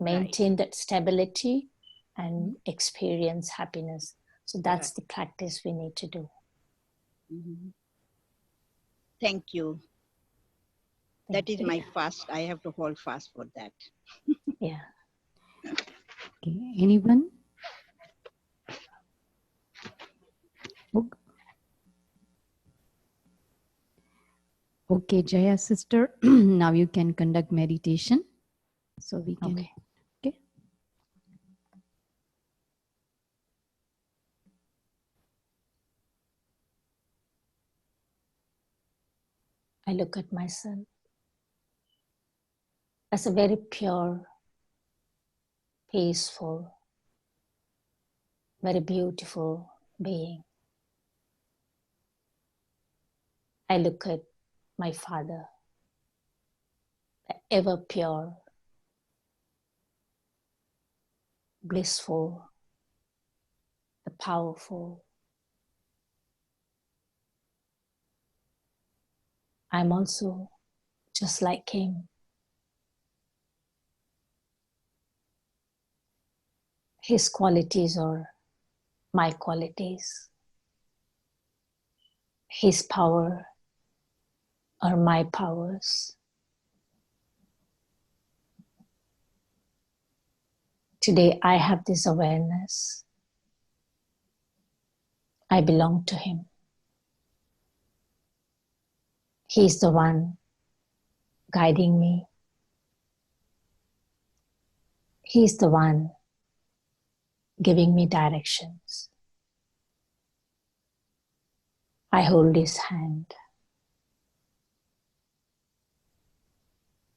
B: maintain that stability and experience happiness? So that's the practice we need to do.
H: Thank you. That is my fast. I have to hold fast for that.
B: Yeah.
A: Okay. Anyone? Okay, Jaya sister, now you can conduct meditation. So we can.
B: Okay.
A: Okay.
B: I look at myself as a very pure, peaceful, very beautiful being. I look at my father, the ever pure, blissful, the powerful. I'm also just like him. His qualities are my qualities. His power are my powers. Today I have this awareness. I belong to him. He's the one guiding me. He's the one giving me directions. I hold his hand.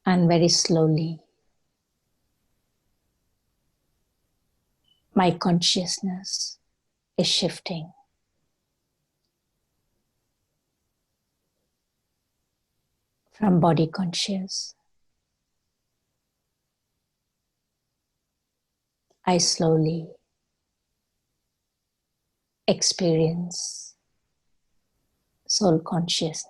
B: And very slowly, my consciousness is shifting from body conscious. I slowly experience soul consciousness.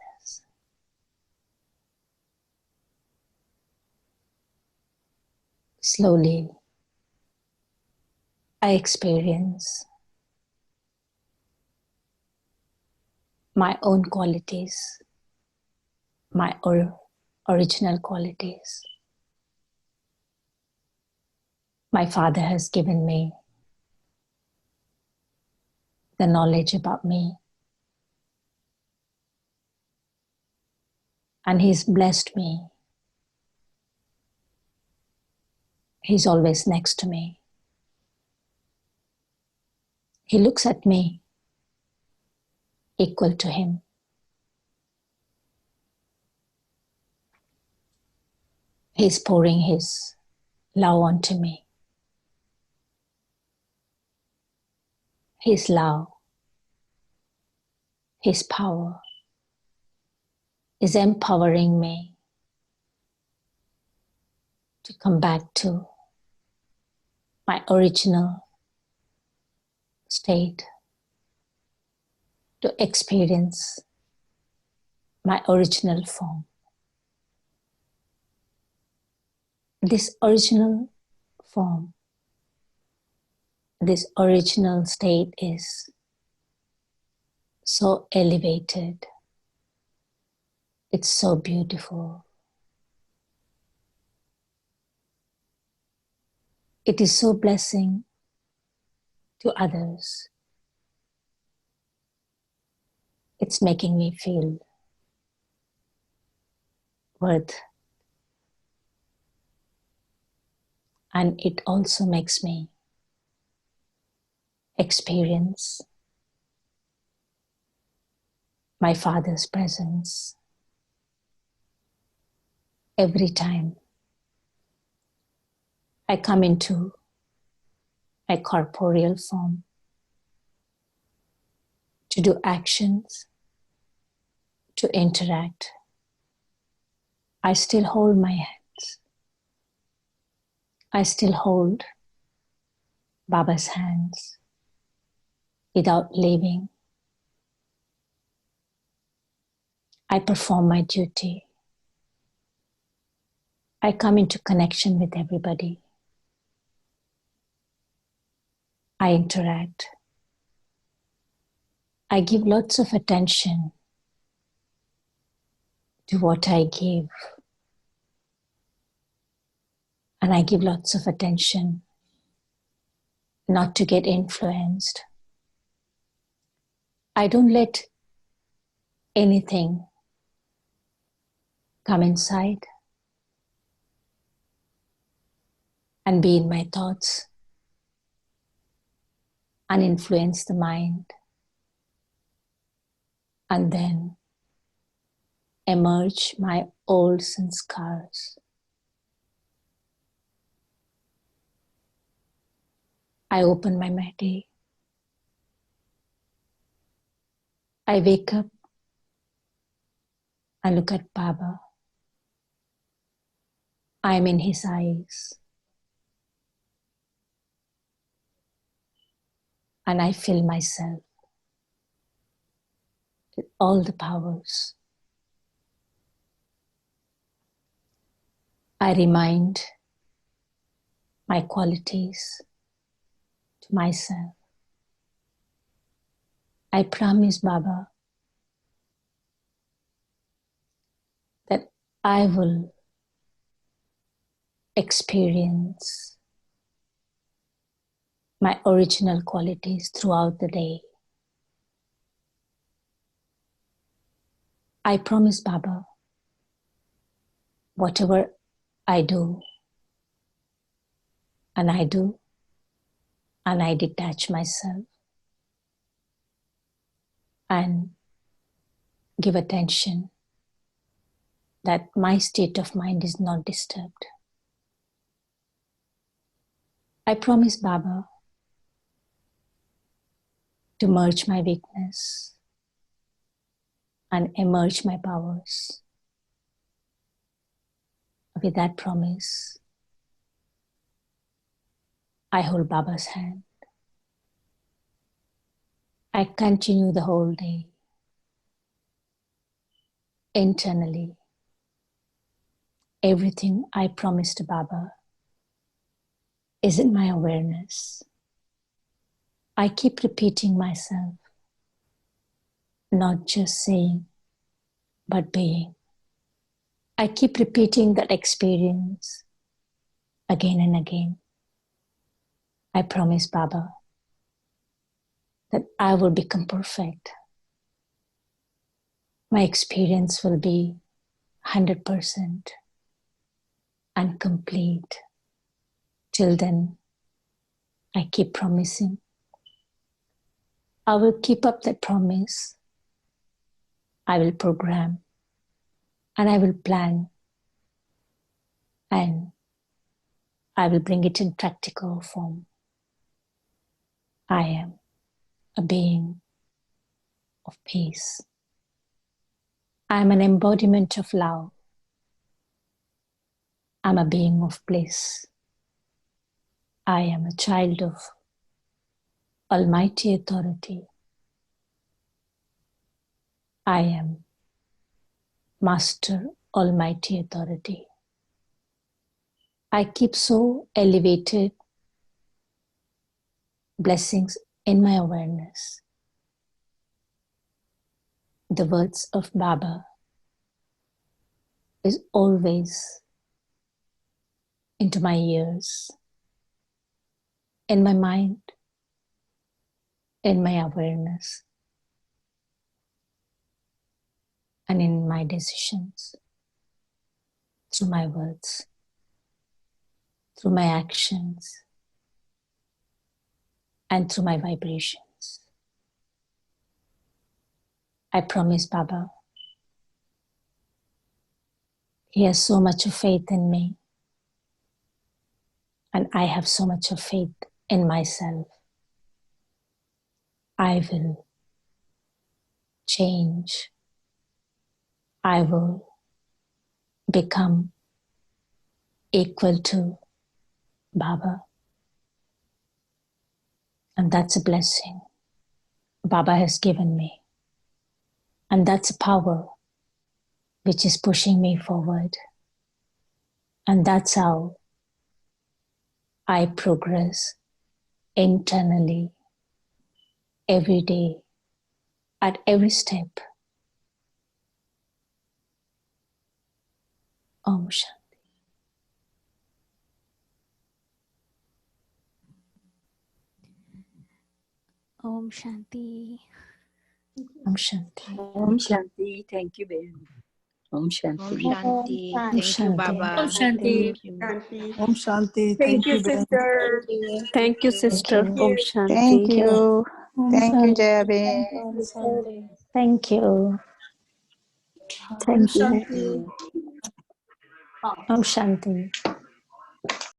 B: Slowly, I experience my own qualities, my original qualities. My father has given me the knowledge about me, and he's blessed me. He's always next to me. He looks at me equal to him. He's pouring his love onto me. His love, his power is empowering me to come back to my original state, to experience my original form. This original form, this original state is so elevated, It's so beautiful. It is so blessing to others. It's making me feel worth. And it also makes me experience my Father's presence every time I come into my corporeal form to do actions, to interact. I still hold my hands. I still hold Baba's hands without leaving. I perform my duty. I come into connection with everybody. I interact. I give lots of attention to what I give. And I give lots of attention not to get influenced. I don't let anything come inside and be in my thoughts and influence the mind and then emerge my old sanskars. I open my mehdi. I wake up and look at Baba. I am in his eyes. And I fill myself with all the powers. I remind my qualities to myself. I promise Baba that I will experience my original qualities throughout the day. I promise Baba, whatever I do, and I do, and I detach myself and give attention that my state of mind is not disturbed. I promise Baba to merge my weakness and emerge my powers. With that promise, I hold Baba's hand. I continue the whole day internally. Everything I promised to Baba is in my awareness. I keep repeating myself, not just saying, but being. I keep repeating that experience again and again. I promise Baba that I will become perfect. My experience will be 100% and complete. Till then, I keep promising. I will keep up that promise. I will program and I will plan and I will bring it in practical form. I am a being of peace. I am an embodiment of love. I am a being of bliss. I am a child of Almighty Authority. I am Master Almighty Authority. I keep so elevated blessings in my awareness. The words of Baba is always into my ears, in my mind, in my awareness, and in my decisions, through my words, through my actions, and through my vibrations. I promise Baba, he has so much of faith in me, and I have so much of faith in myself. I will change. I will become equal to Baba. And that's a blessing Baba has given me. And that's a power which is pushing me forward. And that's how I progress internally every day, at every step. Om Shanti.
C: Om Shanti.
B: Om Shanti.
I: Om Shanti. Thank you, Ben. Om
H: Om
I: Shanti.
H: Shanti.
B: Om
H: Thank you,
B: Shanti.
H: Baba.
D: Om Shanti.
H: Thank you.
D: Shanti.
J: Om Shanti.
D: Thank
J: Thank
D: you,
J: you, Ben.
D: sister.
K: Thank you,
B: Thank
K: sister.
B: you.
K: Om
L: Thank
K: Shanti.
L: you.
M: Om
L: Thank you,
M: Shanti.
L: Jaya.
M: Om Shanti.
B: Thank you.
D: Om
B: Thank you.
D: Shanti.
B: Om Shanti.